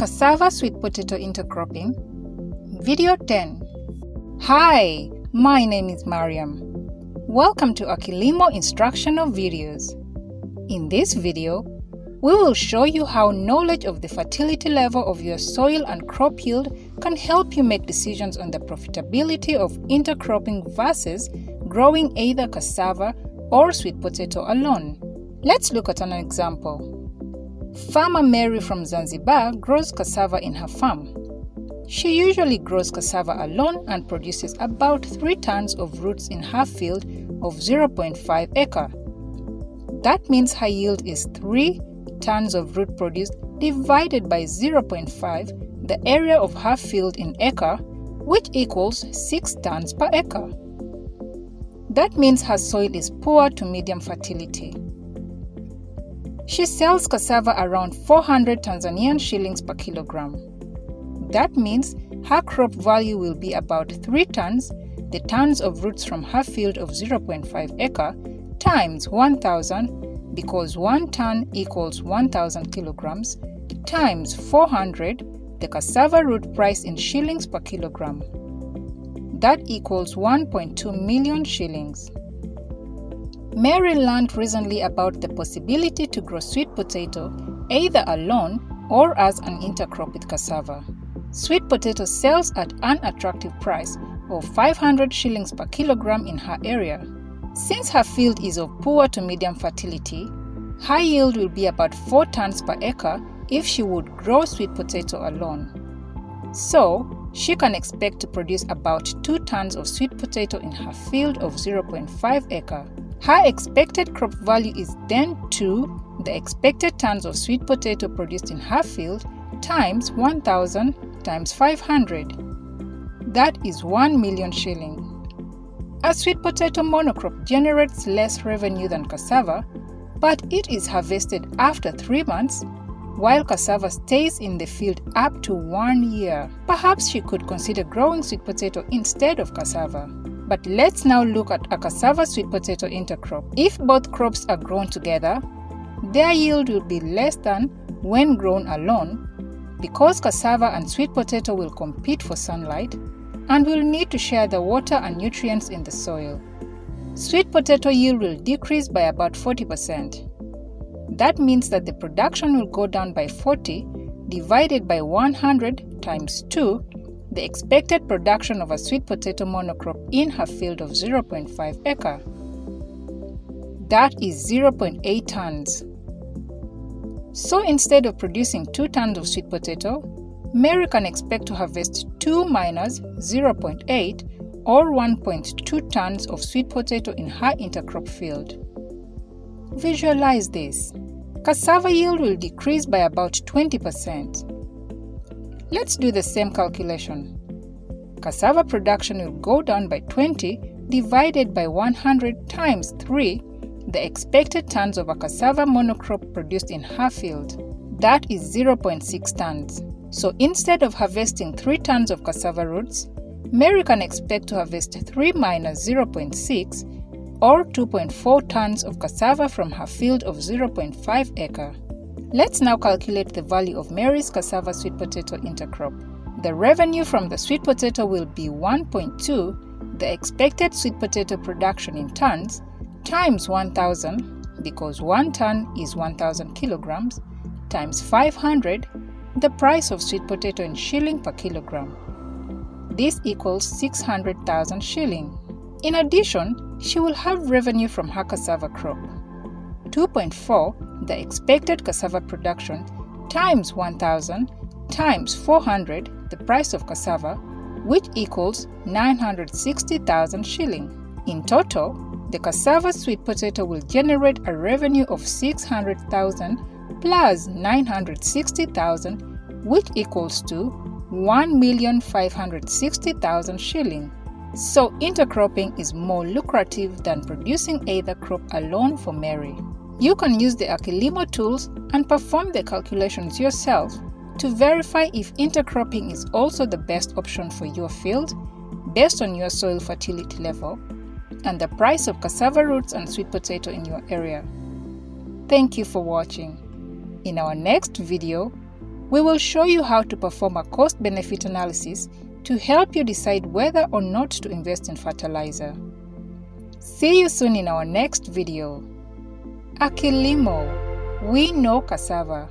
Cassava sweet potato intercropping. Video 10. Hi, my name is Mariam. Welcome to our Kilimo instructional videos. In this video, we will show you how knowledge of the fertility level of your soil and crop yield can help you make decisions on the profitability of intercropping versus growing either cassava or sweet potato alone. Let's look at an example. Farmer Mary from Zanzibar grows cassava in her farm. She usually grows cassava alone and produces about 3 tons of roots in her field of 0.5 acre. That means her yield is 3 tons of root produced divided by 0.5, the area of her field in acre, which equals 6 tons per acre. That means her soil is poor to medium fertility. She sells cassava around 400 Tanzanian shillings per kilogram. That means her crop value will be about 3 tons, the tons of roots from her field of 0.5 acre, times 1,000, because 1 ton equals 1,000 kilograms, times 400, the cassava root price in shillings per kilogram. That equals 1.2 million shillings. Mary learned recently about the possibility to grow sweet potato either alone or as an intercrop with cassava. Sweet potato sells at an attractive price of 500 shillings per kilogram in her area. Since her field is of poor to medium fertility, her yield will be about 4 tons per acre if she would grow sweet potato alone. So, she can expect to produce about 2 tons of sweet potato in her field of 0.5 acre. Her expected crop value is then 2, the expected tons of sweet potato produced in her field, times 1,000 times 500. That is 1 million shilling. A sweet potato monocrop generates less revenue than cassava, but it is harvested after 3 months, while cassava stays in the field up to 1 year. Perhaps she could consider growing sweet potato instead of cassava. But let's now look at a cassava sweet potato intercrop. If both crops are grown together, their yield will be less than when grown alone, because cassava and sweet potato will compete for sunlight and will need to share the water and nutrients in the soil. Sweet potato yield will decrease by about 40%. That means that the production will go down by 40 divided by 100 times 2, the expected production of a sweet potato monocrop in her field of 0.5 acre. That is 0.8 tons. So instead of producing 2 tons of sweet potato, Mary can expect to harvest 2 minus 0.8 or 1.2 tons of sweet potato in her intercrop field. Visualize this. Cassava yield will decrease by about 20%. Let's do the same calculation. Cassava production will go down by 20 divided by 100 times 3, the expected tons of a cassava monocrop produced in her field. That is 0.6 tons. So instead of harvesting 3 tons of cassava roots, Mary can expect to harvest 3 minus 0.6 or 2.4 tons of cassava from her field of 0.5 acre. Let's now calculate the value of Mary's cassava sweet potato intercrop. The revenue from the sweet potato will be 1.2, the expected sweet potato production in tons, times 1,000, because 1 ton is 1,000 kilograms, times 500, the price of sweet potato in shilling per kilogram. This equals 600,000 shilling. In addition, she will have revenue from her cassava crop. 2.4, the expected cassava production, times 1,000, times 400, the price of cassava, which equals 960,000 shilling. In total, the cassava sweet potato will generate a revenue of 600,000 plus 960,000, which equals to 1,560,000 shilling. So intercropping is more lucrative than producing either crop alone for Mary. You can use the Kilimo tools and perform the calculations yourself to verify if intercropping is also the best option for your field based on your soil fertility level and the price of cassava roots and sweet potato in your area. Thank you for watching. In our next video, We will show you how to perform a cost-benefit analysis to help you decide whether or not to invest in fertilizer. See you soon in our next video. Kilimo, we know cassava.